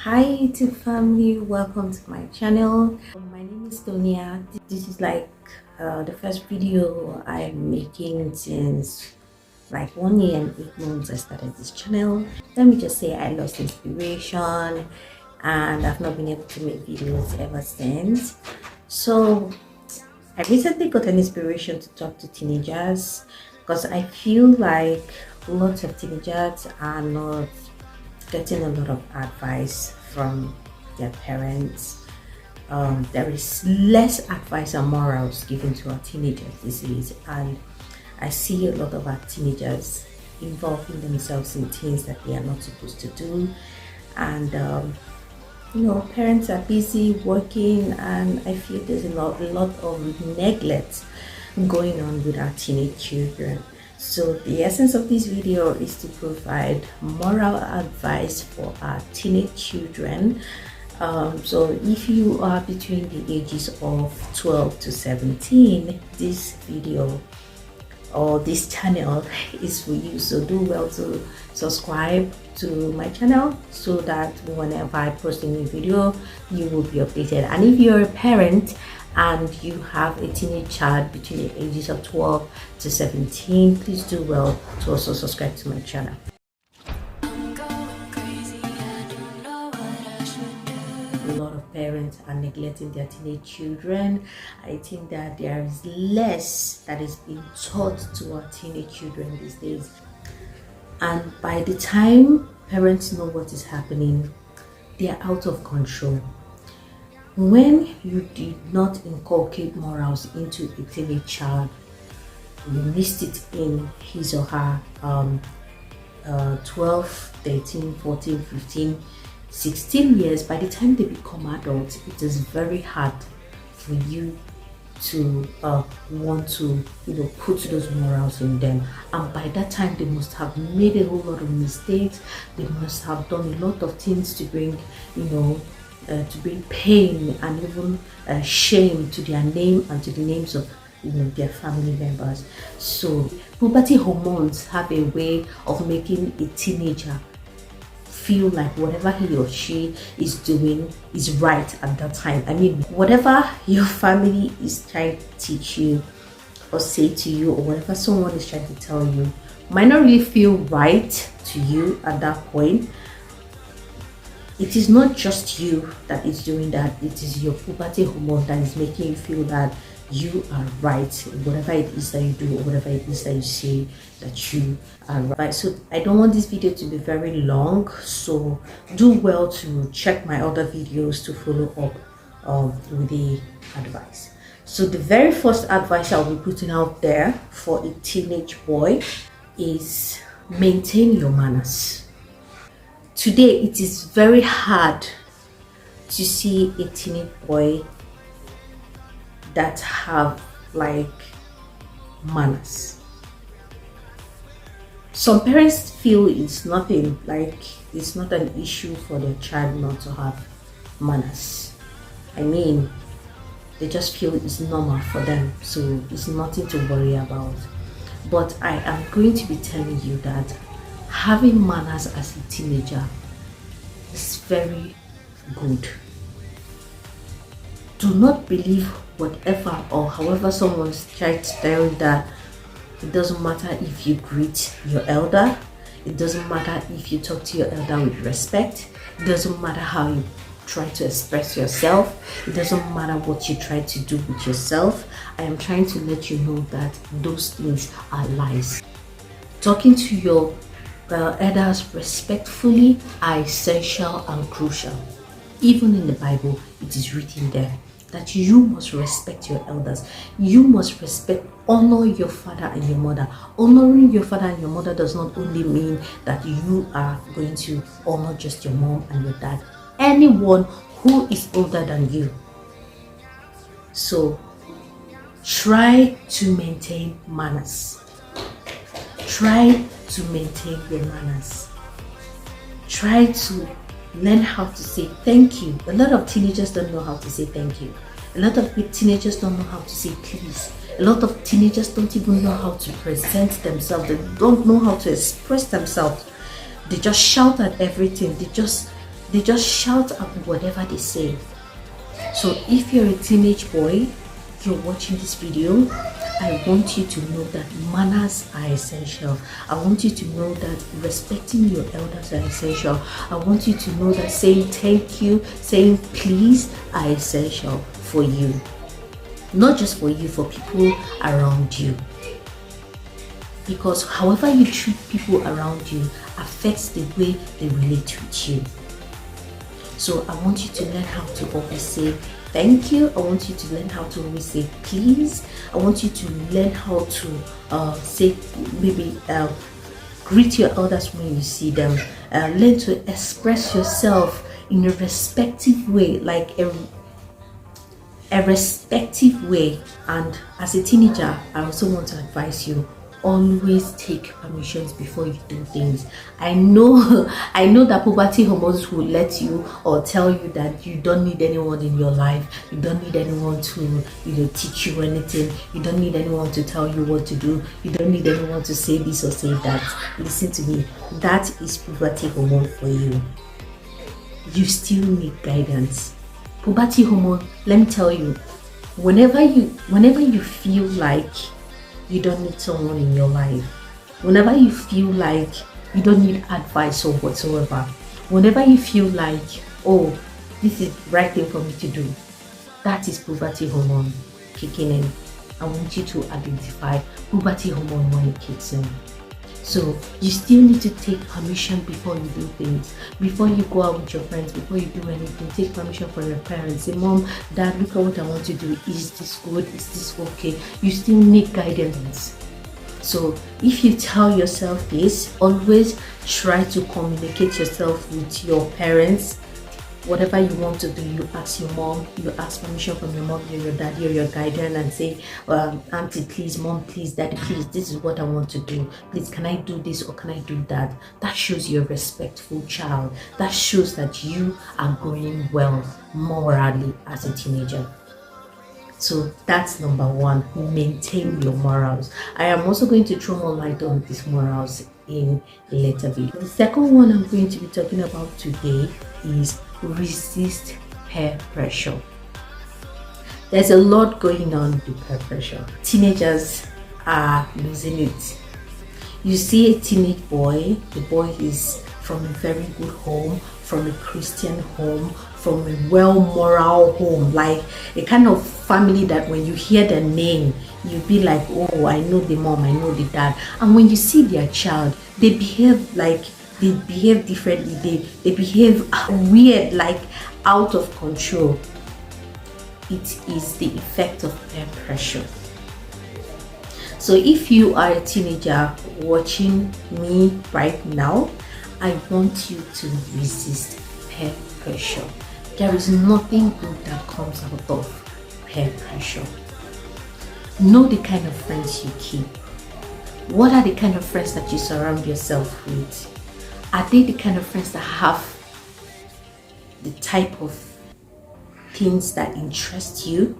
Hi YouTube family, welcome to my channel. My name is Tonia. This is like the first video I'm making since like 1 year and 8 months I started this channel. Let me just say I lost inspiration and I've not been able to make videos ever since. So I recently got an inspiration to talk to teenagers because I feel like lots of teenagers are not getting a lot of advice from their parents. There is less advice and morals given to our teenagers these days, and I see a lot of our teenagers involving themselves in things that they are not supposed to do. And parents are busy working, and I feel there's a lot of neglect going on with our teenage children. So the essence of this video is to provide moral advice for our teenage children. So if you are between the ages of 12 to 17, this video or this channel is for you. So do well to subscribe to my channel so that whenever I post a new video, you will be updated. And if you're a parent and you have a teenage child between the ages of 12 to 17, please do well to also subscribe to my channel. A lot of parents are neglecting their teenage children. I think that there is less that is being taught to our teenage children these days. And by the time parents know what is happening, they are out of control. When you did not inculcate morals into a teenage child, you missed it in his or her 12, 13, 14, 15, 16 years. By the time they become adults, it is very hard for you to want to put those morals in them, and by that time they must have made a whole lot of mistakes. They must have done a lot of things to bring to bring pain and even shame to their name and to the names of their family members. So puberty hormones have a way of making a teenager feel like whatever he or she is doing is right at that time. I mean, whatever your family is trying to teach you or say to you, or whatever someone is trying to tell you, might not really feel right to you at that point. It is not just you that is doing that, it is your puberty hormone that is making you feel that you are right, whatever it is that you do or whatever it is that you say that you are right. So I don't want this video to be very long, so do well to check my other videos to follow up with the advice. So the very first advice I'll be putting out there for a teenage boy is maintain your manners. Today it is very hard to see a teenage boy that have like manners. Some parents feel it's nothing, like it's not an issue for their child not to have manners. I mean, they just feel it's normal for them, so it's nothing to worry about. But I am going to be telling you that having manners as a teenager is very good. Do not believe whatever or however someone's tried to tell you that it doesn't matter if you greet your elder, it doesn't matter if you talk to your elder with respect, it doesn't matter how you try to express yourself, it doesn't matter what you try to do with yourself. I am trying to let you know that those things are lies. Talking to your elders respectfully are essential and crucial. Even in the Bible, it is written there that you must respect your elders. You must honor your father and your mother. Honoring your father and your mother does not only mean that you are going to honor just your mom and your dad. Anyone who is older than you. So try to maintain manners. Try to maintain your manners. Try to learn how to say thank you. A lot of teenagers don't know how to say thank you. A lot of teenagers don't know how to say please. A lot of teenagers don't even know how to present themselves. They don't know how to express themselves. They just shout at everything. They just They just shout at whatever they say. So if you're a teenage boy, you're watching this video, I want you to know that manners are essential. I want you to know that respecting your elders are essential. I want you to know that saying thank you, saying please are essential for you. Not just for you, for people around you. Because however you treat people around you affects the way they relate with you. So I want you to learn how to always say thank you. I want you to learn how to always say please. I want you to learn how to say maybe greet your elders when you see them. Learn to express yourself in a respectful way, like a respectful way. And as a teenager, I also want to advise you, always take permissions before you do things. I know that puberty hormones will let you or tell you that you don't need anyone in your life. You don't need anyone to teach you anything. You don't need anyone to tell you what to do. You don't need anyone to say this or say that. Listen to me, that is puberty hormone for you. You still need guidance. Puberty hormone, let me tell you, whenever you feel like you don't need someone in your life, whenever you feel like you don't need advice or whatsoever, whenever you feel like, oh, this is the right thing for me to do, that is puberty hormone kicking in. I want you to identify puberty hormone when it kicks in. So you still need to take permission before you do things. Before you go out with your friends, before you do anything, take permission from your parents. Say, Mom, Dad, look at what I want to do. Is this good? Is this okay? You still need guidance. So if you tell yourself this, always try to communicate yourself with your parents. Whatever you want to do, you ask your mom, you ask permission from your mom or your daddy or your guardian and say, Auntie, please, Mom, please, Daddy, please, this is what I want to do. Please, can I do this or can I do that? That shows you're a respectful child. That shows that you are growing well morally as a teenager. So that's number one, maintain your morals. I am also going to throw more light on these morals in a later video. The second one I'm going to be talking about today is resist peer pressure. There's a lot going on with peer pressure. Teenagers are losing it. You see a teenage boy, the boy is from a very good home, from a Christian home, from a well-moral home, like a kind of family that when you hear the name, you be like, oh, I know the mom, I know the dad. And when you see their child, they behave differently, they behave weird, like out of control. It is the effect of peer pressure. So if you are a teenager watching me right now, I want you to resist peer pressure. There is nothing good that comes out of peer pressure. Know the kind of friends you keep. What are the kind of friends that you surround yourself with? Are they the kind of friends that have the type of things that interest you?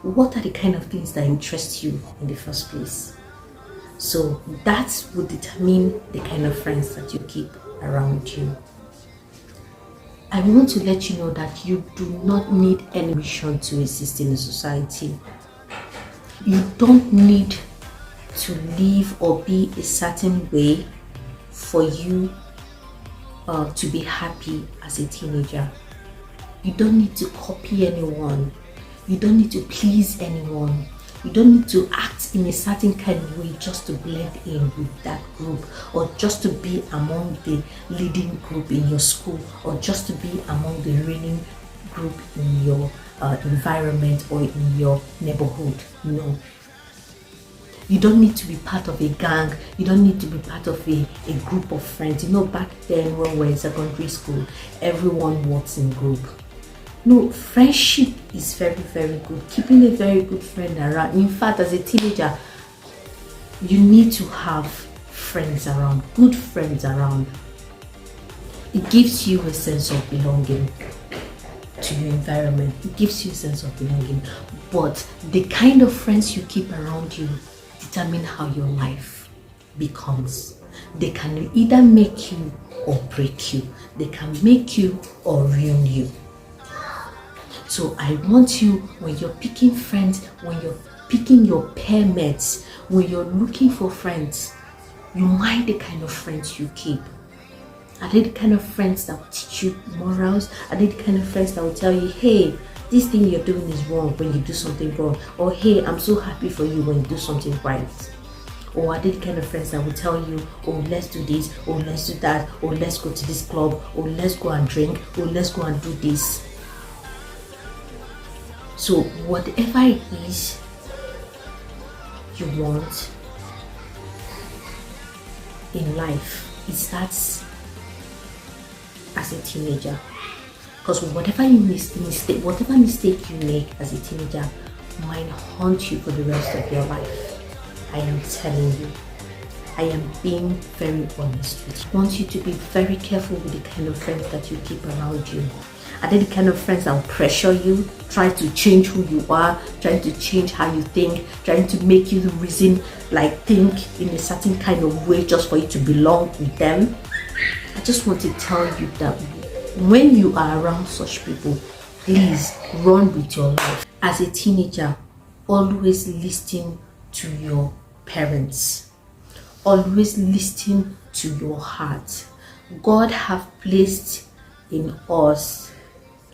What are the kind of things that interest you in the first place? So that would determine the kind of friends that you keep around you. I want to let you know that you do not need any mission to exist in a society. You don't need to live or be a certain way for you to be happy as a teenager. You don't need to copy anyone. You don't need to please anyone. You don't need to act in a certain kind of way just to blend in with that group, or just to be among the leading group in your school, or just to be among the reigning group in your environment or in your neighborhood. No. You don't need to be part of a gang. You don't need to be part of a group of friends. Back then when we were in secondary school, everyone works in group. No, friendship is very, very good. Keeping a very good friend around. In fact, as a teenager, you need to have friends around, good friends around. It gives you a sense of belonging to your environment. It gives you a sense of belonging. But the kind of friends you keep around you determine how your life becomes. They can either make you or break you. They can make you or ruin you. So I want you, when you're picking friends, when you're picking your pair mates, when you're looking for friends, you mind the kind of friends you keep. Are they the kind of friends that will teach you morals? Are they the kind of friends that will tell you, hey, this thing you're doing is wrong when you do something wrong? Or hey, I'm so happy for you when you do something right? Or are they the kind of friends that will tell you, oh, let's do this, or let's do that, or let's go to this club, or let's go and drink, or let's go and do this? So whatever it is you want in life, it starts as a teenager. Because whatever mistake you make as a teenager might haunt you for the rest of your life. I am telling you. I am being very honest with you. I want you to be very careful with the kind of friends that you keep around you. Are they the kind of friends that will pressure you, try to change who you are, trying to change how you think, trying to make you think in a certain kind of way just for you to belong with them? I just want to tell you that when you are around such people, please run with your life. As a teenager, always listen to your parents. Always listen to your heart. God have placed in us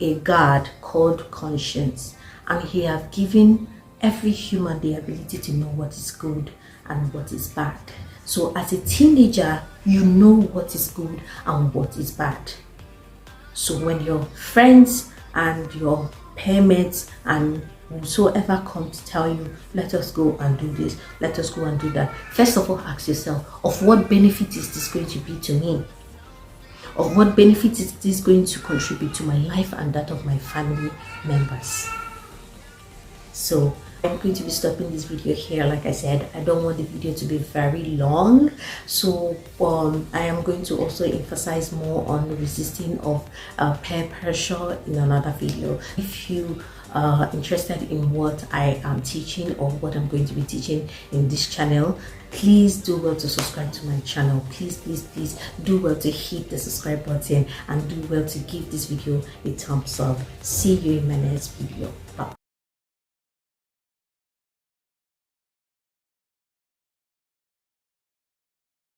a guard called conscience, and he have given every human the ability to know what is good and what is bad. So as a teenager, you know what is good and what is bad. So when your friends and your parents and whosoever come to tell you, let us go and do this, let us go and do that, first of all ask yourself, of what benefit is this going to be to me? Of what benefit is this going to contribute to my life and that of my family members? So I'm going to be stopping this video here. Like I said, I don't want the video to be very long, so I am going to also emphasize more on resisting of peer pressure in another video. If you are interested in what I am teaching or what I'm going to be teaching in this channel, please do well to subscribe to my channel. Please do well to hit the subscribe button and do well to give this video a thumbs up. See you in my next video. Bye.